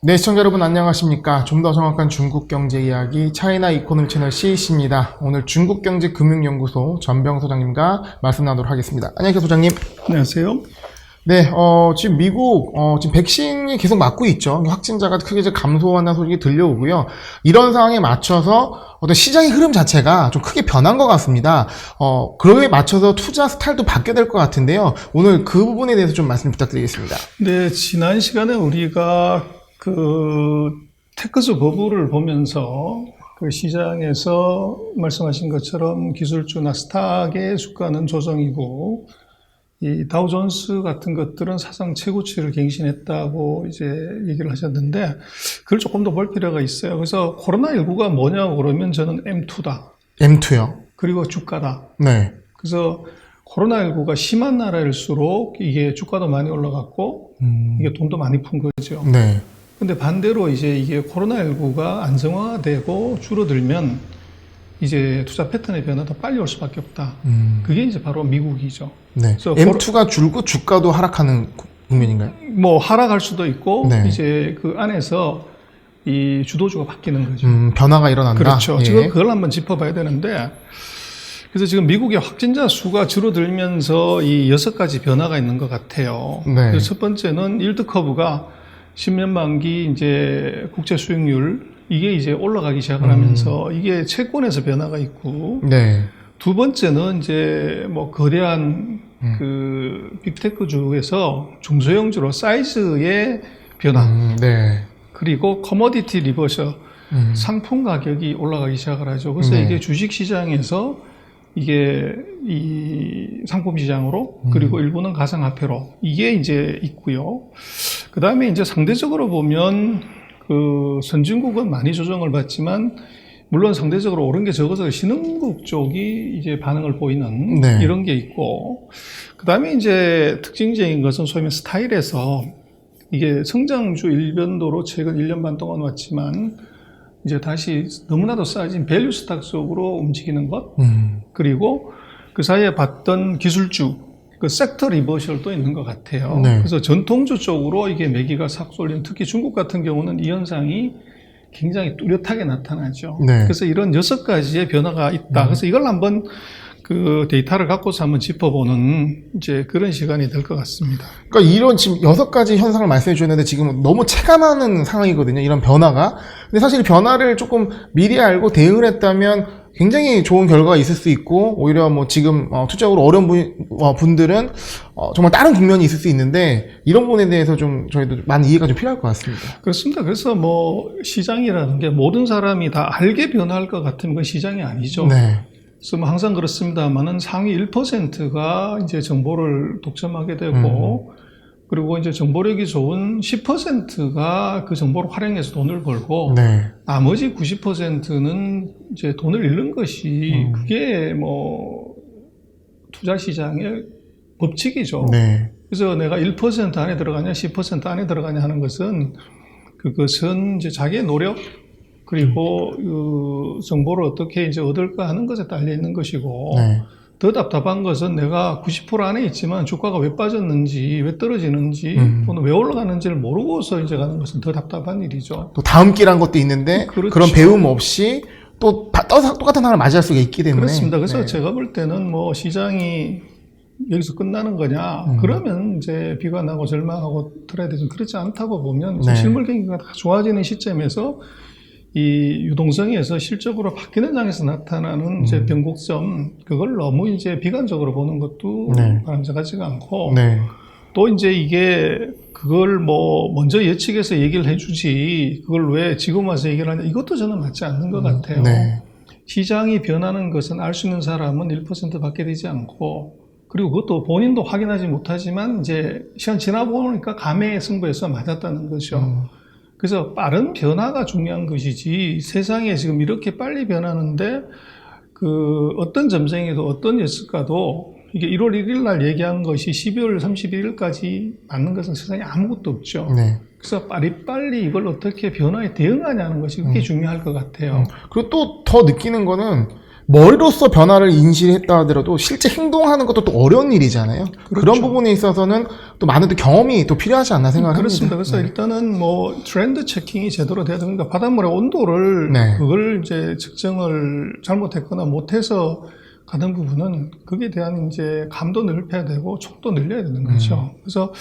네, 시청자 여러분 안녕하십니까. 좀 더 정확한 중국 경제 이야기 차이나 이코노미 채널 CEC입니다. 오늘 중국경제금융연구소 전병 소장님과 말씀 나누도록 하겠습니다. 안녕하세요, 소장님. 안녕하세요. 네, 지금 미국, 지금 백신이 계속 맞고 있죠. 확진자가 크게 이제 감소한다는 소식이 들려오고요. 이런 상황에 맞춰서 어떤 시장의 흐름 자체가 좀 크게 변한 것 같습니다. 그거에 맞춰서 투자 스타일도 바뀌어야 될 것 같은데요. 오늘 그 부분에 대해서 좀 말씀 부탁드리겠습니다. 네, 지난 시간에 우리가 테크스 버블을 보면서 그 시장에서 말씀하신 것처럼 기술주 나스닥의 주가는 조정이고, 이 다우존스 같은 것들은 사상 최고치를 갱신했다고 이제 얘기를 하셨는데, 그걸 조금 더 볼 필요가 있어요. 그래서 코로나19가 뭐냐고 그러면 저는 M2다. M2요? 그리고 주가다. 네. 그래서 코로나19가 심한 나라일수록 이게 주가도 많이 올라갔고, 이게 돈도 많이 푼 거죠. 네. 근데 반대로 이제 이게 코로나19가 안정화되고 줄어들면 이제 투자 패턴의 변화도 빨리 올 수밖에 없다. 그게 이제 바로 미국이죠. 네. 그래서 M2가 줄고 주가도 하락하는 국면인가요? 뭐 하락할 수도 있고, 네. 이제 그 안에서 이 주도주가 바뀌는 거죠. 변화가 일어난다. 그렇죠. 예. 지금 그걸 한번 짚어봐야 되는데, 그래서 지금 미국의 확진자 수가 줄어들면서 이 6가지 변화가 있는 것 같아요. 네. 그래서 첫 번째는 일드 커브가 10년 만기 이제 국제 수익률 이게 이제 올라가기 시작을 하면서 이게 채권에서 변화가 있고, 네. 두 번째는 이제 뭐 거대한 그 빅테크주에서 중소형주로 사이즈의 변화, 네. 그리고 커머디티 리버셔 상품 가격이 올라가기 시작을 하죠. 그래서 네. 이게 주식 시장에서 이게 이 상품 시장으로, 그리고 일부는 가상화폐로 이게 이제 있고요. 그 다음에 이제 상대적으로 보면 그 선진국은 많이 조정을 받지만, 물론 상대적으로 오른 게 적어서 신흥국 쪽이 이제 반응을 보이는 네. 이런 게 있고, 그 다음에 이제 특징적인 것은 소위 말해 스타일에서 이게 성장주 일변도로 최근 1년 반 동안 왔지만, 이제 다시 너무나도 싸진 밸류 스탁 속으로 움직이는 것, 그리고 그 사이에 봤던 기술주, 그 섹터 리버셜도 있는 것 같아요. 네. 그래서 전통주 쪽으로 이게 매기가 싹 쏠리는, 특히 중국 같은 경우는 이 현상이 굉장히 뚜렷하게 나타나죠. 네. 그래서 이런 6가지의 변화가 있다. 그래서 이걸 한번 그 데이터를 갖고서 한번 짚어보는 이제 그런 시간이 될 것 같습니다. 그러니까 이런 지금 6가지 현상을 말씀해 주셨는데 지금 너무 체감하는 상황이거든요. 이런 변화가. 근데 사실 변화를 조금 미리 알고 대응을 했다면 굉장히 좋은 결과가 있을 수 있고, 오히려 뭐 지금 투자적으로 어려운 분들은 정말 다른 국면이 있을 수 있는데, 이런 부분에 대해서 좀 저희도 많은 이해가 좀 필요할 것 같습니다. 그렇습니다. 그래서 뭐 시장이라는 게 모든 사람이 다 알게 변화할 것 같으면 그건 시장이 아니죠. 네. 그래서 뭐 항상 그렇습니다만은 상위 1%가 이제 정보를 독점하게 되고, 그리고 이제 정보력이 좋은 10%가 그 정보를 활용해서 돈을 벌고, 네. 나머지 90%는 이제 돈을 잃는 것이 그게 뭐 투자 시장의 법칙이죠. 네. 그래서 내가 1% 안에 들어가냐, 10% 안에 들어가냐 하는 것은, 그것은 이제 자기의 노력, 그리고 그 정보를 어떻게 이제 얻을까 하는 것에 달려 있는 것이고, 네. 더 답답한 것은 내가 90% 안에 있지만 주가가 왜 빠졌는지, 왜 떨어지는지, 또는 왜 올라가는지를 모르고서 이제 가는 것은 더 답답한 일이죠. 또 다음 길한 것도 있는데, 그렇죠. 그런 배움 없이 또 똑같은 상황을 맞이할 수가 있기 때문에. 그렇습니다. 그래서 네. 제가 볼 때는 뭐 시장이 여기서 끝나는 거냐, 그러면 이제 비관하고 절망하고 트레이드 좀 그렇지 않다고 보면, 네. 실물 경기가 좋아지는 시점에서 이 유동성에서 실적으로 바뀌는 장에서 나타나는 이제 변곡점, 그걸 너무 이제 비관적으로 보는 것도 네. 바람직하지가 않고, 네. 또 이제 이게 그걸 뭐 먼저 예측해서 얘기를 해주지, 그걸 왜 지금 와서 얘기를 하냐, 이것도 저는 맞지 않는 것 같아요. 네. 시장이 변하는 것은 알 수 있는 사람은 1%밖에 되지 않고, 그리고 그것도 본인도 확인하지 못하지만 이제 시간 지나보니까 감의 승부에서 맞았다는 거죠. 그래서 빠른 변화가 중요한 것이지, 세상에 지금 이렇게 빨리 변하는데 그 어떤 점쟁이도 어떤 예측가도 이게 1월 1일 날 얘기한 것이 12월 31일까지 맞는 것은 세상에 아무것도 없죠. 네. 그래서 빨리 이걸 어떻게 변화에 대응하냐는 것이 그게 중요할 것 같아요. 그리고 또 더 느끼는 거는 머리로서 변화를 인식했다 하더라도 실제 행동하는 것도 또 어려운 일이잖아요. 그렇죠. 그런 부분에 있어서는 또 많은 또 경험이 또 필요하지 않나 생각합니다. 그렇습니다. 그래서 일단은 뭐 트렌드 체킹이 제대로 돼야 됩니다. 바닷물의 온도를 네. 그걸 이제 측정을 잘못했거나 못해서 가는 부분은 거기에 대한 이제 감도 넓혀야 되고 촉도 늘려야 되는 거죠. 그래서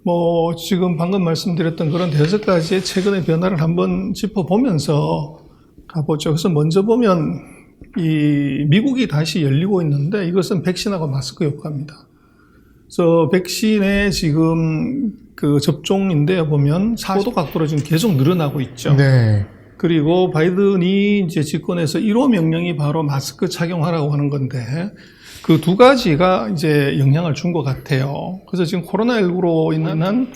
뭐 지금 방금 말씀드렸던 그런 5가지의 최근의 변화를 한번 짚어보면서 가보죠. 그래서 먼저 보면 이 미국이 다시 열리고 있는데 이것은 백신하고 마스크 효과입니다. 그래서 백신의 지금 그 접종인데 보면 4도 각도로 지금 계속 늘어나고 있죠. 네. 그리고 바이든이 이제 집권해서 1호 명령이 바로 마스크 착용하라고 하는 건데 그 2가지가 이제 영향을 준 것 같아요. 그래서 지금 코로나19로 인한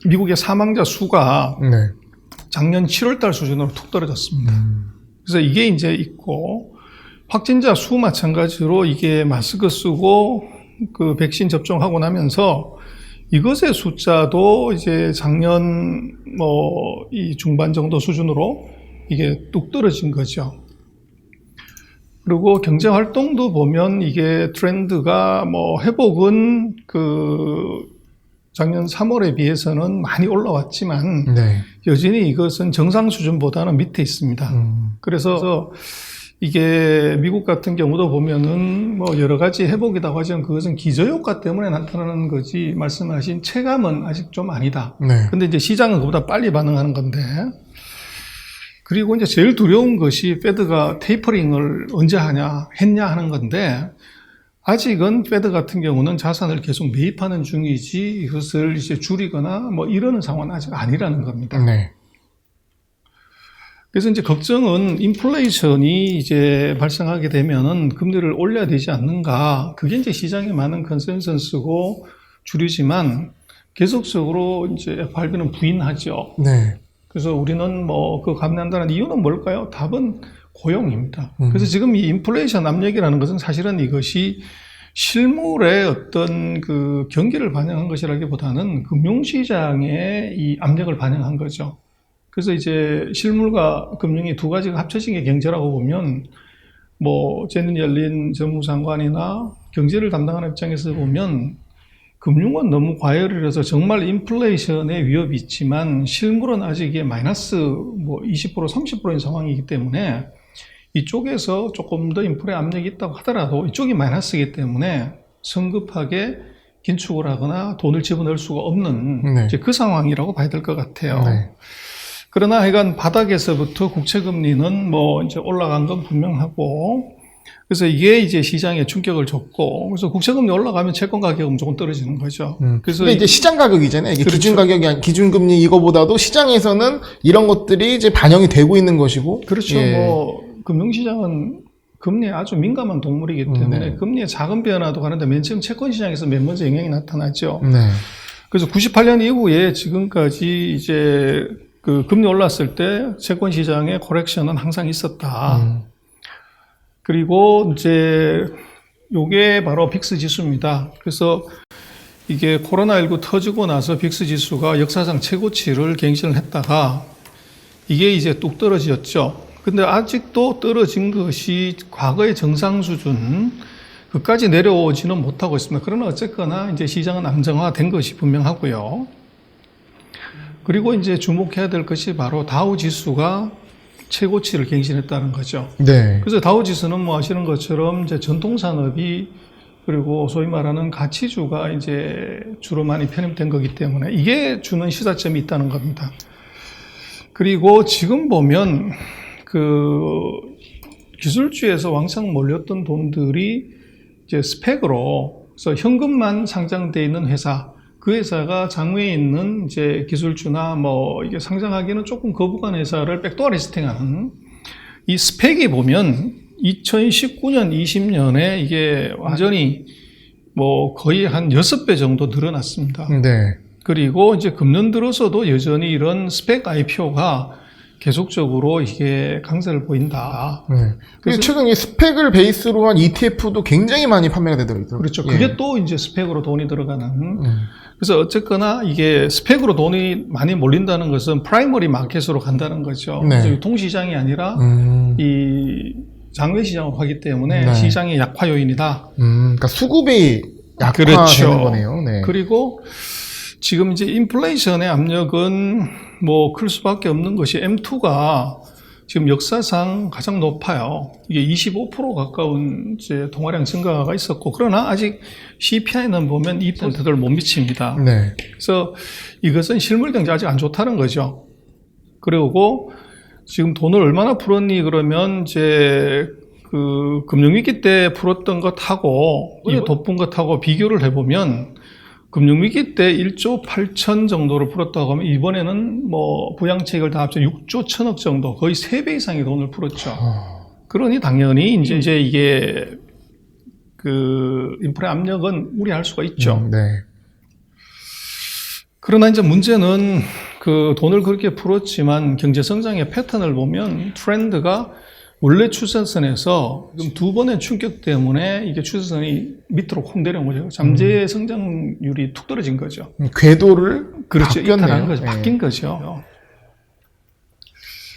미국의 사망자 수가 네. 작년 7월 달 수준으로 툭 떨어졌습니다. 그래서 이게 이제 있고 확진자 수 마찬가지로 이게 마스크 쓰고 그 백신 접종하고 나면서 이것의 숫자도 이제 작년 뭐 이 중반 정도 수준으로 이게 뚝 떨어진 거죠. 그리고 경제 활동도 보면 이게 트렌드가 뭐 회복은 그 작년 3월에 비해서는 많이 올라왔지만 네. 여전히 이것은 정상 수준보다는 밑에 있습니다. 그래서 이게 미국 같은 경우도 보면은 뭐 여러 가지 회복이라고 하지만 그것은 기저효과 때문에 나타나는 거지 말씀하신 체감은 아직 좀 아니다. 네. 근데 이제 시장은 그보다 빨리 반응하는 건데 그리고 이제 제일 두려운 것이 페드가 테이퍼링을 언제 했냐 하는 건데 아직은 페드 같은 경우는 자산을 계속 매입하는 중이지 이것을 이제 줄이거나 뭐 이러는 상황은 아직 아니라는 겁니다. 네. 그래서 이제 걱정은 인플레이션이 이제 발생하게 되면은 금리를 올려야 되지 않는가. 그게 이제 시장의 많은 컨센서스고 주류지만 계속적으로 이제 FRB는 부인하죠. 네. 그래서 우리는 뭐 그 감내한다는 이유는 뭘까요? 답은 고용입니다. 그래서 지금 이 인플레이션 압력이라는 것은 사실은 이것이 실물의 어떤 그 경기를 반영한 것이라기보다는 금융시장의 이 압력을 반영한 거죠. 그래서 이제 실물과 금융이 2가지가 합쳐진 게 경제라고 보면 뭐 제는 옐린 재무장관이나 경제를 담당하는 입장에서 보면 금융은 너무 과열을 해서 정말 인플레이션의 위협이 있지만 실물은 아직 이게 마이너스 뭐 20% 30%인 상황이기 때문에 이쪽에서 조금 더 인플레 압력이 있다고 하더라도 이쪽이 마이너스이기 때문에 성급하게 긴축을 하거나 돈을 집어넣을 수가 없는 네. 이제 그 상황이라고 봐야 될 것 같아요. 네. 그러나 하여간 바닥에서부터 국채금리는 뭐 이제 올라간 건 분명하고 그래서 이게 이제 시장에 충격을 줬고 그래서 국채금리 올라가면 채권 가격은 조금 떨어지는 거죠. 그래서 근데 이제 시장 가격이잖아요. 이게 그렇죠. 기준 가격이 기준금리 이거보다도 시장에서는 이런 것들이 이제 반영이 되고 있는 것이고. 그렇죠. 예. 뭐 금융시장은 금리에 아주 민감한 동물이기 때문에 금리의 작은 변화도 가는데 맨 처음 채권 시장에서 맨 먼저 영향이 나타나죠. 네. 그래서 98년 이후에 지금까지 이제 그 금리 올랐을 때 채권 시장의 코렉션은 항상 있었다. 그리고 이제 요게 바로 빅스 지수입니다. 그래서 이게 코로나19 터지고 나서 빅스 지수가 역사상 최고치를 갱신을 했다가 이게 이제 뚝 떨어졌죠. 근데 아직도 떨어진 것이 과거의 정상 수준 그까지 내려오지는 못하고 있습니다. 그러나 어쨌거나 이제 시장은 안정화된 것이 분명하고요. 그리고 이제 주목해야 될 것이 바로 다우 지수가 최고치를 갱신했다는 거죠. 네. 그래서 다우 지수는 뭐 아시는 것처럼 이제 전통 산업이 그리고 소위 말하는 가치주가 이제 주로 많이 편입된 거기 때문에 이게 주는 시사점이 있다는 겁니다. 그리고 지금 보면 그 기술주에서 왕창 몰렸던 돈들이 이제 스펙으로 그래서 현금만 상장되어 있는 회사 그 회사가 장외에 있는 이제 기술주나 뭐 이게 상장하기는 조금 거부간 회사를 백도어 리스팅하는 이 스펙이 보면 2019년, 20년에 이게 완전히 뭐 거의 한 6배 정도 늘어났습니다. 네. 그리고 이제 금년 들어서도 여전히 이런 스펙 IPO가 계속적으로 이게 강세를 보인다. 네. 그래서 최근 이 스펙을 베이스로 한 ETF도 굉장히 많이 판매가 되고 있더라고요. 그렇죠. 그게 또 이제 스펙으로 돈이 들어가는. 그래서 어쨌거나 이게 스펙으로 돈이 많이 몰린다는 것은 프라이머리 마켓으로 간다는 거죠. 네. 그래서 유통시장이 아니라 이 장외 시장으로 하기 때문에 네. 시장의 약화 요인이다. 그러니까 수급이 약화되는 그렇죠. 거네요. 네. 그리고 지금 이제 인플레이션의 압력은 뭐 클 수밖에 없는 것이 M2가 지금 역사상 가장 높아요. 이게 25% 가까운 이제 통화량 증가가 있었고, 그러나 아직 CPI는 보면 2%를 못 미칩니다. 네. 그래서 이것은 실물 경제 아직 안 좋다는 거죠. 그리고 지금 돈을 얼마나 풀었니 그러면 이제 그 금융위기 때 풀었던 것하고 이번에 돋본 것하고 비교를 해보면 금융위기 때 1조 8천 정도를 풀었다고 하면 이번에는 뭐 부양책을 다 합쳐 6조 1천억 정도, 거의 3배 이상의 돈을 풀었죠. 그러니 당연히 이제 이게 그 인플레 압력은 우려할 수가 있죠. 네. 그러나 이제 문제는 그 돈을 그렇게 풀었지만 경제 성장의 패턴을 보면 트렌드가 원래 추세선에서 지금 두 번의 충격 때문에 이게 추세선이 밑으로 콩 내려온 거죠. 잠재 성장률이 툭 떨어진 거죠. 궤도를 그렇죠. 바뀌었네요. 이탈한 거죠. 네. 바뀐 거죠.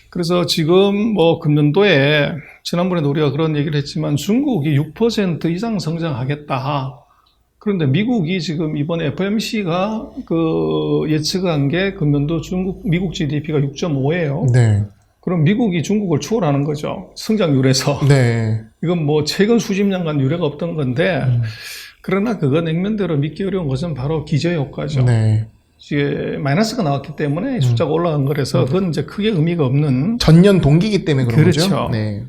그래서 지금 뭐 금년도에 지난번에도 우리가 그런 얘기를 했지만 중국이 6% 이상 성장하겠다. 그런데 미국이 지금 이번에 FOMC가 그 예측한 게 금년도 미국 GDP가 6.5예요. 네. 그럼 미국이 중국을 추월하는 거죠. 성장률에서. 네. 이건 뭐 최근 수십 년간 유례가 없던 건데, 그러나 그거 냉면대로 믿기 어려운 것은 바로 기저효과죠. 네. 이게 마이너스가 나왔기 때문에 숫자가 올라간 거라서 그건 이제 크게 의미가 없는. 전년 동기이기 때문에 그런 그렇죠. 거죠. 네.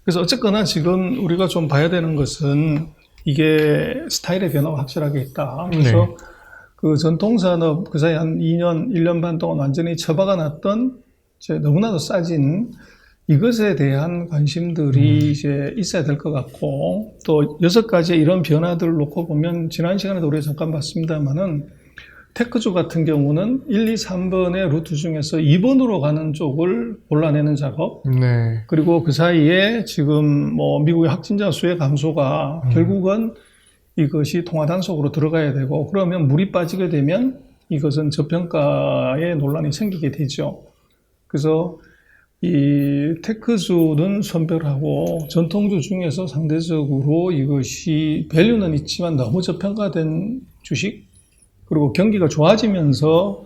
그래서 어쨌거나 지금 우리가 좀 봐야 되는 것은 이게 스타일의 변화가 확실하게 있다. 그래서 네. 그 전통산업 그 사이 한 2년, 1년 반 동안 완전히 처박아 놨던 이제 너무나도 싸진 이것에 대한 관심들이 이제 있어야 될 것 같고, 또 6가지의 이런 변화들을 놓고 보면 지난 시간에도 우리가 잠깐 봤습니다만은 테크주 같은 경우는 1, 2, 3번의 루트 중에서 2번으로 가는 쪽을 골라내는 작업, 네. 그리고 그 사이에 지금 뭐 미국의 확진자 수의 감소가 결국은 이것이 통화 단속으로 들어가야 되고, 그러면 물이 빠지게 되면 이것은 저평가의 논란이 생기게 되죠. 그래서 이 테크주는 선별하고 전통주 중에서 상대적으로 이것이 밸류는 있지만 너무 저평가된 주식, 그리고 경기가 좋아지면서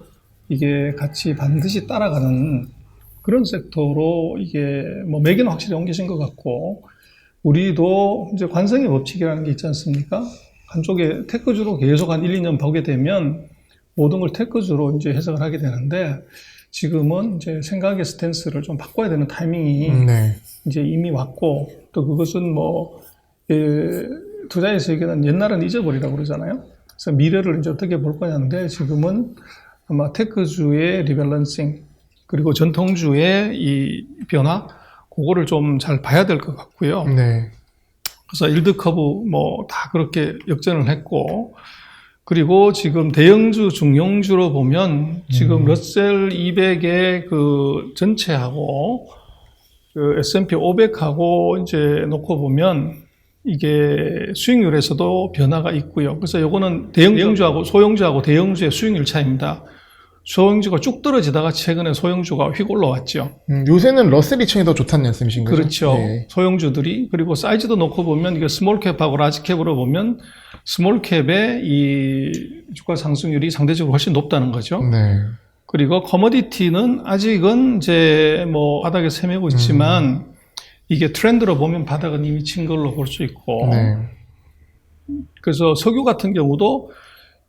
이게 같이 반드시 따라가는 그런 섹터로 이게 뭐 매개는 확실히 옮겨진 것 같고, 우리도 이제 관성의 법칙이라는 게 있지 않습니까? 한쪽에 테크주로 계속 한 1, 2년 보게 되면 모든 걸 테크주로 이제 해석을 하게 되는데, 지금은 이제 생각의 스탠스를 좀 바꿔야 되는 타이밍이 네. 이제 이미 왔고, 또 그것은 뭐 투자의 세계는 옛날은 잊어버리라고 그러잖아요. 그래서 미래를 이제 어떻게 볼 거냐인데, 지금은 아마 테크주의 리밸런싱, 그리고 전통주의 이 변화, 그거를 좀 잘 봐야 될 것 같고요. 네. 그래서 일드 커브 뭐 다 그렇게 역전을 했고, 그리고 지금 대형주, 중형주로 보면 지금 러셀 200의 그 전체하고 그 S&P 500하고 이제 놓고 보면 이게 수익률에서도 변화가 있고요. 그래서 요거는 대형주하고 소형주하고 대형주의 수익률 차이입니다. 소형주가 쭉 떨어지다가 최근에 소형주가 휙 올라왔죠. 요새는 러셀 2천이 더 좋다는 말씀이신 거죠? 그렇죠. 네. 소형주들이. 그리고 사이즈도 놓고 보면 이게 스몰캡하고 라지캡으로 보면 스몰캡의 이 주가 상승률이 상대적으로 훨씬 높다는 거죠. 네. 그리고 커머디티는 아직은 이제 뭐 바닥에 세매고 있지만 이게 트렌드로 보면 바닥은 이미 친 걸로 볼 수 있고. 네. 그래서 석유 같은 경우도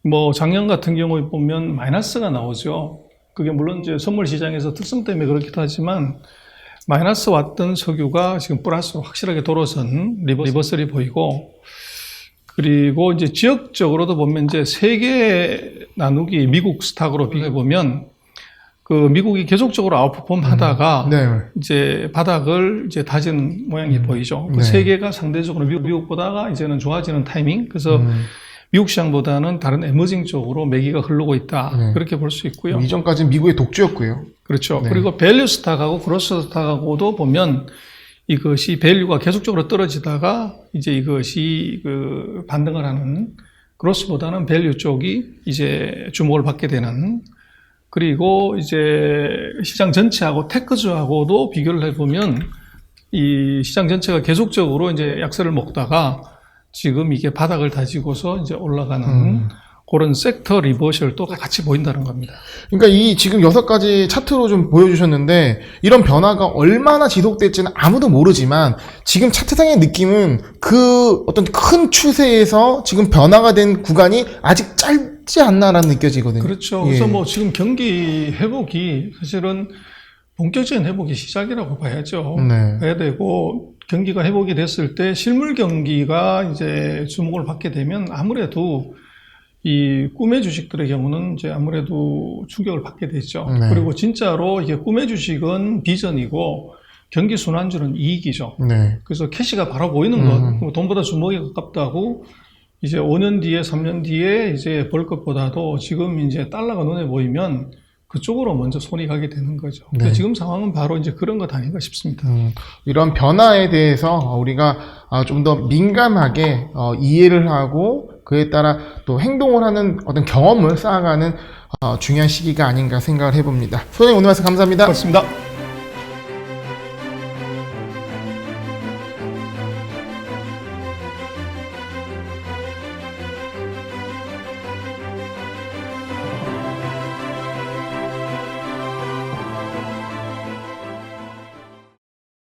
뭐 작년 같은 경우에 보면 마이너스가 나오죠. 그게 물론 이제 선물 시장에서 특성 때문에 그렇기도 하지만 마이너스 왔던 석유가 지금 플러스로 확실하게 돌아선 리버설이 보이고, 그리고 이제 지역적으로도 보면 이제 세계 나누기 미국 스탁으로 비교해 보면 그 미국이 계속적으로 아웃퍼폼 하다가 네. 이제 바닥을 이제 다지는 모양이 보이죠. 그 네. 세계가 상대적으로 미국보다가 이제는 좋아지는 타이밍. 그래서 미국 시장보다는 다른 에머징 쪽으로 매기가 흐르고 있다. 네. 그렇게 볼 수 있고요. 이전까지는 미국의 독주였고요. 그렇죠. 네. 그리고 밸류 스탁하고 그로스 스탁하고도 보면 이것이 밸류가 계속적으로 떨어지다가 이제 이것이 그 반등을 하는, 그로스보다는 밸류 쪽이 이제 주목을 받게 되는, 그리고 이제 시장 전체하고 테크주하고도 비교를 해보면 이 시장 전체가 계속적으로 이제 약세를 먹다가 지금 이게 바닥을 다지고서 이제 올라가는 그런 섹터 리버셜도 같이 보인다는 겁니다. 그러니까 이 지금 6가지 차트로 좀 보여주셨는데 이런 변화가 얼마나 지속될지는 아무도 모르지만 지금 차트상의 느낌은 그 어떤 큰 추세에서 지금 변화가 된 구간이 아직 짧지 않나라는 느껴지거든요. 그렇죠. 그래서 뭐 지금 경기 회복이 사실은 본격적인 회복이 시작이라고 봐야죠. 네. 봐야 되고 경기가 회복이 됐을 때 실물 경기가 이제 주목을 받게 되면 아무래도 이 꿈의 주식들의 경우는 이제 아무래도 충격을 받게 되죠. 네. 그리고 진짜로 이게 꿈의 주식은 비전이고 경기 순환주는 이익이죠. 네. 그래서 캐시가 바로 보이는 것, 돈보다 주먹에 가깝다고 이제 5년 뒤에, 3년 뒤에 이제 벌 것보다도 지금 이제 달러가 눈에 보이면 그쪽으로 먼저 손이 가게 되는 거죠. 근데 네. 지금 상황은 바로 이제 그런 것 아닌가 싶습니다. 이런 변화에 대해서 우리가 좀 더 민감하게 이해를 하고 그에 따라 또 행동을 하는 어떤 경험을 쌓아가는 중요한 시기가 아닌가 생각을 해봅니다. 소장님 오늘 말씀 감사합니다. 고맙습니다.